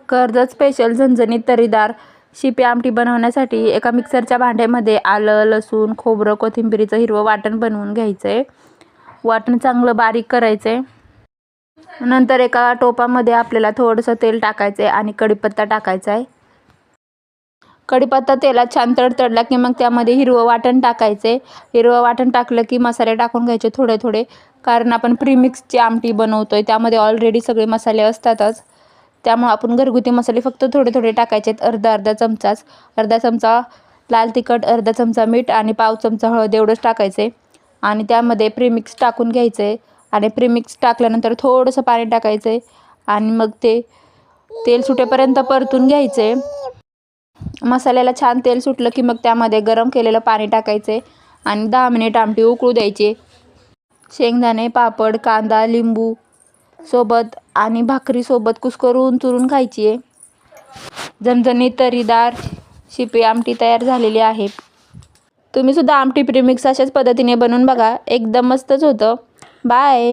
Karjat special झणझणीत तर्रीदार शिपी आमटी बनवण्यासाठी एका मिक्सरच्या भांड्यामध्ये आलं, लसूण, खोबरं, कोथिंबीरीचं हिरवं वाटण बनवून घ्यायचं आहे. वाटण चांगलं बारीक करायचं आहे. नंतर एका टोपामध्ये आपल्याला थोडंसं तेल टाकायचं आहे आणि कढीपत्ता टाकायचा आहे. कढीपत्ता तेलात छान तडतडला की मग त्यामध्ये हिरवं वाटण टाकायचे. हिरवं वाटण टाकलं की मसाले टाकून घ्यायचे थोडे थोडे, कारण आपण प्रीमिक्सची आमटी बनवतोय त्यामध्ये ऑलरेडी सगळे मसाले असतातच. त्यामुळे आपण घरगुती मसाले फक्त थोडे थोडे टाकायचे आहेत. अर्धा चमचाच, अर्धा चमचा लाल तिखट, अर्धा चमचा मीठ आणि पाव चमचा हळद एवढंच टाकायचे आणि त्यामध्ये प्रीमिक्स टाकून घ्यायचं आहे. आणि प्रीमिक्स टाकल्यानंतर थोडंसं पाणी टाकायचं आहे आणि मग ते तेल सुटेपर्यंत परतून घ्यायचं आहे. मसाल्याला छान तेल सुटलं की मग त्यामध्ये गरम केलेलं पाणी टाकायचे आणि 10 मिनिट आमटी उकळू द्यायची. शेंगदाणे, पापड, कांदा, लिंबू सोबत आणि भाकरीसोबत कुस्करून चुरून खायची आहे. झणझणीत तर्रीदार शिपी आमटी तयार झालेली आहे. तुम्ही सुद्धा आमटी प्रीमिक्स अशाच पद्धतीने बनवून बघा, एकदम मस्तच होतं. बाय.